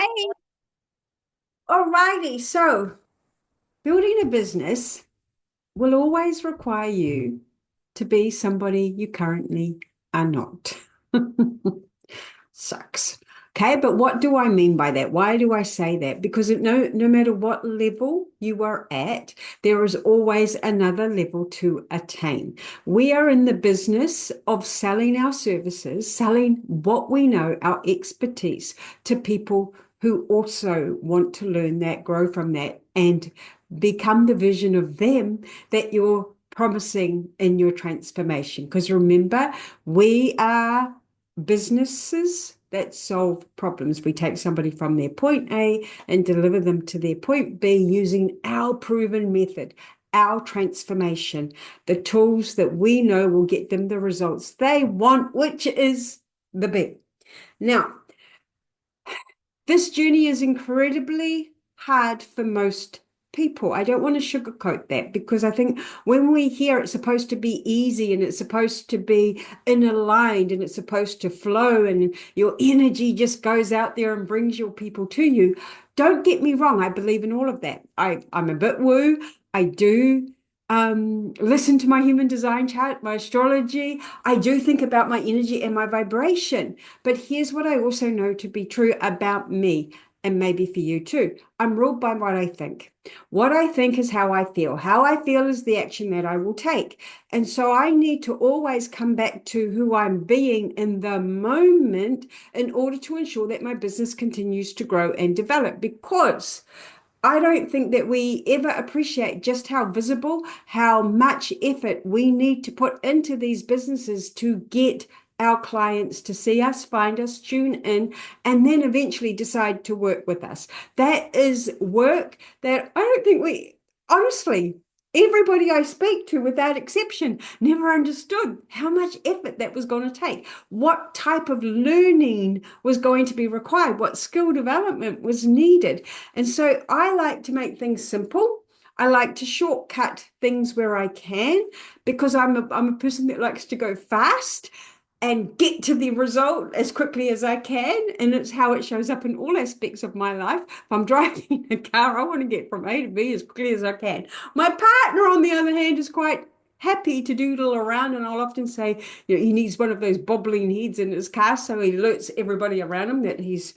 Hey, alrighty. So, building a business will always require you to be somebody you currently are not. Sucks. Okay, but what do I mean by that? Why do I say that? Because no matter what level you are at, there is always another level to attain. We are in the business of selling our services, selling what we know, our expertise to people who also want to learn that, grow from that, and become the vision of them that you're promising in your transformation. Because remember, we are businesses that solve problems. We take somebody from their point A and deliver them to their point B using our proven method, our transformation, the tools that we know will get them the results they want, which is the big. Now, this journey is incredibly hard for most people. I don't want to sugarcoat that because I think when we hear it's supposed to be easy and it's supposed to be in aligned and it's supposed to flow and your energy just goes out there and brings your people to you. Don't get me wrong, I believe in all of that. I'm a bit woo. I do listen to my human design chart, my astrology. I do think about my energy and my vibration. But here's what I also know to be true about me, and maybe for you too. I'm ruled by what I think. What I think is how I feel. How I feel is the action that I will take. And so I need to always come back to who I'm being in the moment in order to ensure that my business continues to grow and develop because I don't think that we ever appreciate just how visible, how much effort we need to put into these businesses to get our clients to see us, find us, tune in, and then eventually decide to work with us. That is work that I don't think we, honestly, everybody I speak to, without exception, never understood how much effort that was going to take, what type of learning was going to be required, what skill development was needed. And so I like to make things simple. I like to shortcut things where I can because I'm a person that likes to go fast and get to the result as quickly as I can. And it's how it shows up in all aspects of my life. If I'm driving a car, I want to get from A to B as quickly as I can. My partner, on the other hand, is quite happy to doodle around, and I'll often say, he needs one of those bobbling heads in his car so he alerts everybody around him that he's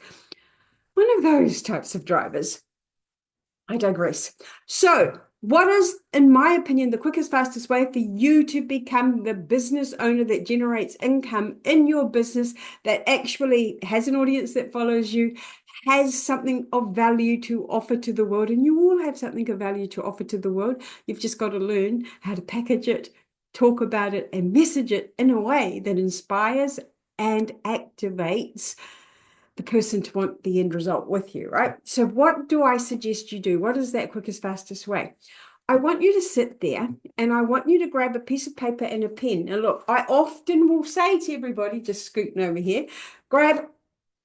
one of those types of drivers. I digress. So, what is, in my opinion, the quickest, fastest way for you to become the business owner that generates income in your business, that actually has an audience that follows you, has something of value to offer to the world? And you all have something of value to offer to the world. You've just got to learn how to package it, talk about it, and message it in a way that inspires and activates the person to want the end result with you, right? So, what do I suggest you do? What is that quickest, fastest way? I want you to sit there and I want you to grab a piece of paper and a pen. And look, I often will say to everybody, just scooting over here, grab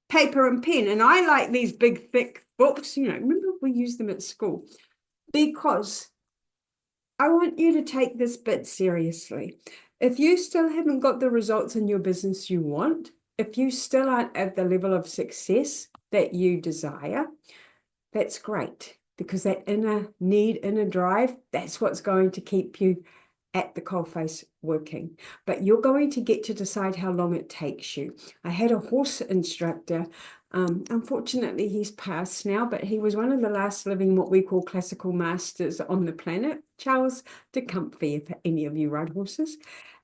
paper and pen. And I like these big, thick books. Remember we used them at school because I want you to take this bit seriously. If you still haven't got the results in your business you want, if you still aren't at the level of success that you desire, that's great because that inner need, inner drive, that's what's going to keep you at the coalface working. But you're going to get to decide how long it takes you. I had a horse instructor. Unfortunately, he's passed now, but he was one of the last living what we call classical masters on the planet, Charles de Comfy, if any of you ride horses.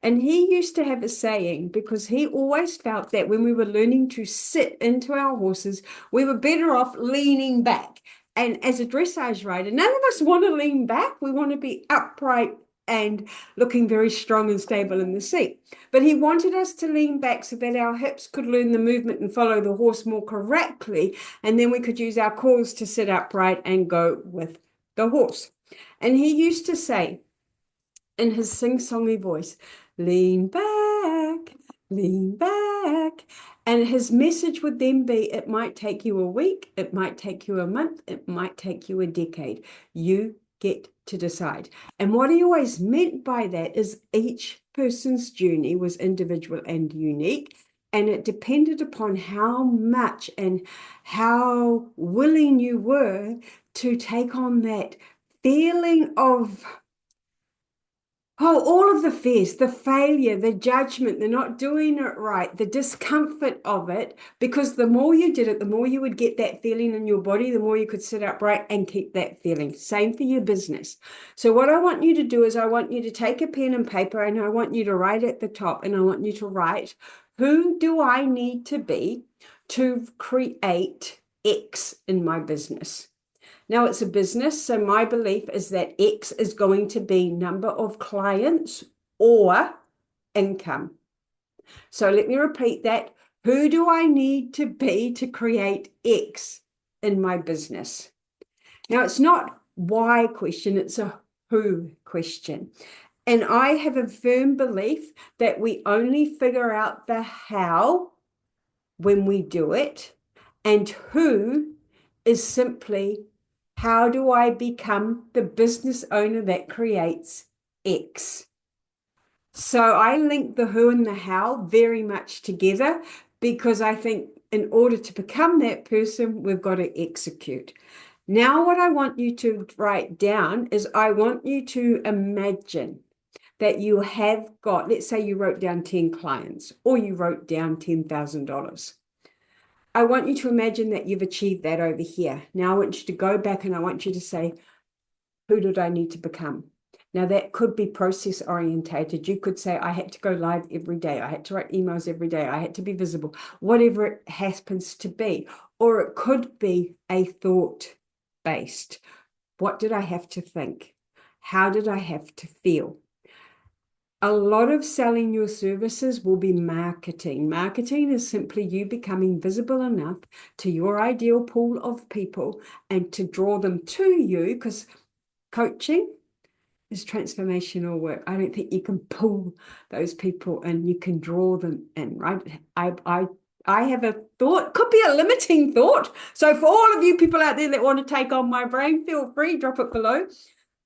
And he used to have a saying because he always felt that when we were learning to sit into our horses, we were better off leaning back. And as a dressage rider, none of us want to lean back. We want to be upright and looking very strong and stable in the seat. But he wanted us to lean back so that our hips could learn the movement and follow the horse more correctly. And then we could use our cores to sit upright and go with the horse. And he used to say in his sing-songy voice, lean back, lean back. And his message would then be, it might take you a week, it might take you a month, it might take you a decade. You get to decide. And what he always meant by that is each person's journey was individual and unique. And it depended upon how much and how willing you were to take on that feeling of, oh, all of the fears, the failure, the judgment, the not doing it right, the discomfort of it, because the more you did it, the more you would get that feeling in your body, the more you could sit upright and keep that feeling. Same for your business. So what I want you to do is I want you to take a pen and paper, and I want you to write at the top, and I want you to write, who do I need to be to create X in my business? Now it's a business, so my belief is that X is going to be number of clients or income. So let me repeat that. Who do I need to be to create X in my business? Now it's not why question, it's a who question. And I have a firm belief that we only figure out the how when we do it, and who is simply, how do I become the business owner that creates X? So I link the who and the how very much together, because I think in order to become that person, we've got to execute. Now, what I want you to write down is I want you to imagine that you have got, let's say you wrote down 10 clients or you wrote down $10,000. I want you to imagine that you've achieved that over here. Now I want you to go back and I want you to say, who did I need to become? Now that could be process orientated. You could say, I had to go live every day. I had to write emails every day. I had to be visible, whatever it happens to be. Or it could be a thought based. What did I have to think? How did I have to feel? A lot of selling your services will be marketing. Marketing is simply you becoming visible enough to your ideal pool of people and to draw them to you, because coaching is transformational work. I don't think you can pull those people in, you can draw them in, right? I have a thought, could be a limiting thought. So for all of you people out there that want to take on my brain, feel free, drop it below.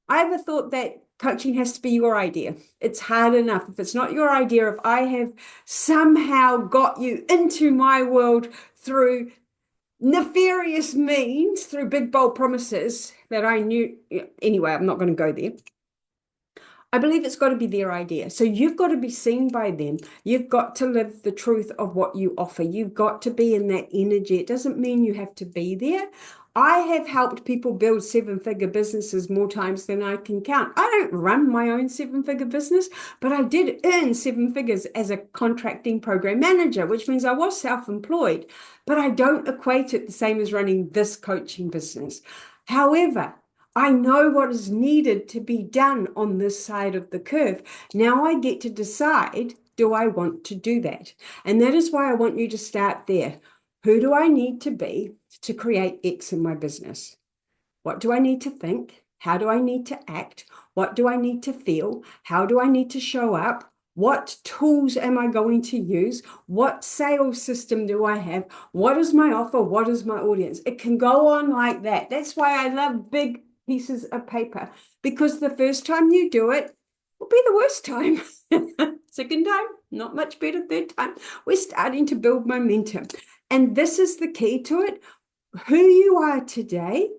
I have a thought that coaching has to be your idea. It's hard enough. If it's not your idea, if I have somehow got you into my world through nefarious means, through big, bold promises that I knew, anyway, I'm not going to go there. I believe it's got to be their idea. So you've got to be seen by them. You've got to live the truth of what you offer. You've got to be in that energy. It doesn't mean you have to be there. I have helped people build seven-figure businesses more times than I can count. I don't run my own seven-figure business, but I did earn seven figures as a contracting program manager, which means I was self-employed, but I don't equate it the same as running this coaching business. However, I know what is needed to be done on this side of the curve. Now I get to decide, do I want to do that? And that is why I want you to start there. Who do I need to be to create X in my business? What do I need to think? How do I need to act? What do I need to feel? How do I need to show up? What tools am I going to use? What sales system do I have? What is my offer? What is my audience? It can go on like that. That's why I love big pieces of paper, because the first time you do it will be the worst time. Second time, not much better. Third time, we're starting to build momentum. And this is the key to it. Who you are today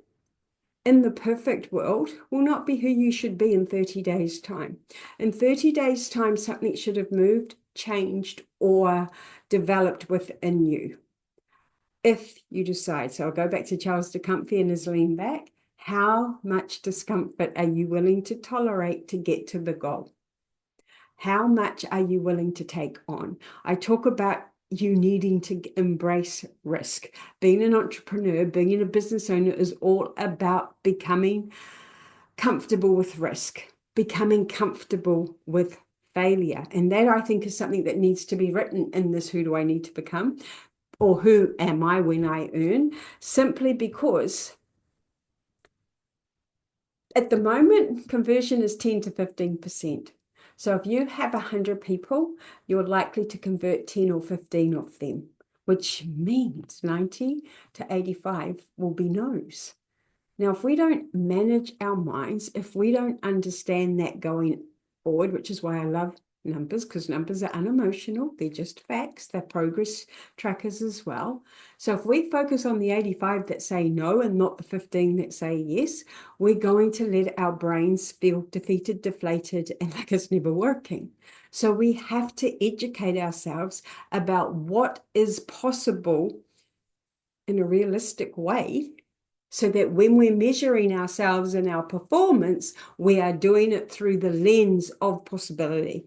in the perfect world will not be who you should be in 30 days' time. In 30 days' time, something should have moved, changed, or developed within you. If you decide, so I'll go back to Charles de Comfy and his lean back. How much discomfort are you willing to tolerate to get to the goal? How much are you willing to take on? I talk about you needing to embrace risk. Being an entrepreneur, being a business owner is all about becoming comfortable with risk, becoming comfortable with failure. And that, I think, is something that needs to be written in this Who Do I Need to Become? Or who am I when I earn? Simply because at the moment, conversion is 10 to 15%. So if you have 100 people, you're likely to convert 10 or 15 of them, which means 90 to 85 will be no's. Now, if we don't manage our minds, if we don't understand that going forward, which is why I love numbers, because numbers are unemotional. They're just facts. They're progress trackers as well. So if we focus on the 85 that say no and not the 15 that say yes, we're going to let our brains feel defeated, deflated, and like it's never working. So we have to educate ourselves about what is possible in a realistic way, so that when we're measuring ourselves and our performance, we are doing it through the lens of possibility.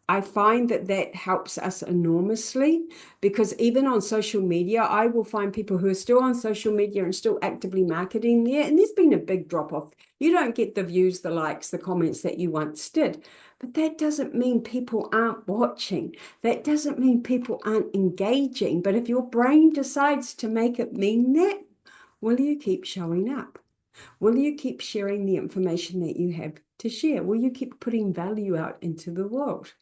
I find that that helps us enormously, because even on social media, I will find people who are still on social media and still actively marketing there. And there's been a big drop off. You don't get the views, the likes, the comments that you once did. But that doesn't mean people aren't watching. That doesn't mean people aren't engaging. But if your brain decides to make it mean that, will you keep showing up? Will you keep sharing the information that you have to share? Will you keep putting value out into the world?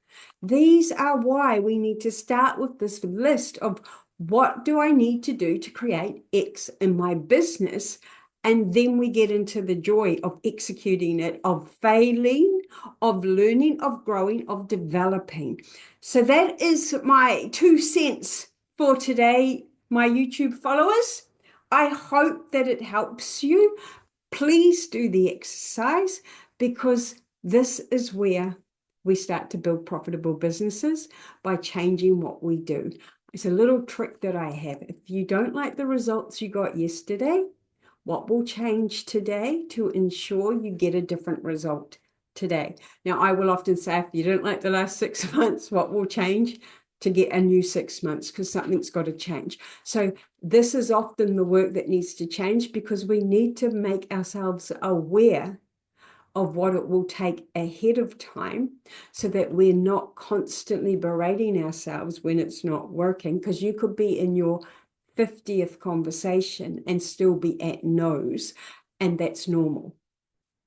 These are why we need to start with this list of what do I need to do to create X in my business? And then we get into the joy of executing it, of failing, of learning, of growing, of developing. So that is my 2 cents for today, my YouTube followers. I hope that it helps you. Please do the exercise, because this is where we start to build profitable businesses, by changing what we do. It's a little trick that I have. If you don't like the results you got yesterday, what will change today to ensure you get a different result today? Now, I will often say, if you don't like the last 6 months, what will change to get a new 6 months? Because something's got to change. So this is often the work that needs to change, because we need to make ourselves aware of what it will take ahead of time, so that we're not constantly berating ourselves when it's not working. Because you could be in your 50th conversation and still be at no's, and that's normal.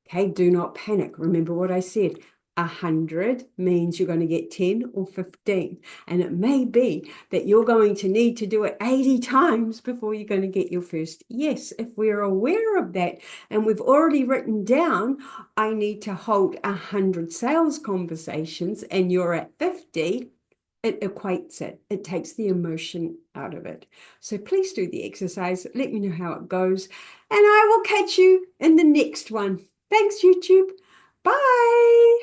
Okay, do not panic. Remember what I said. 100 means you're going to get 10 or 15. And it may be that you're going to need to do it 80 times before you're going to get your first yes. If we're aware of that and we've already written down, I need to hold 100 sales conversations, and you're at 50, it equates it. It takes the emotion out of it. So please do the exercise. Let me know how it goes. And I will catch you in the next one. Thanks, YouTube. Bye.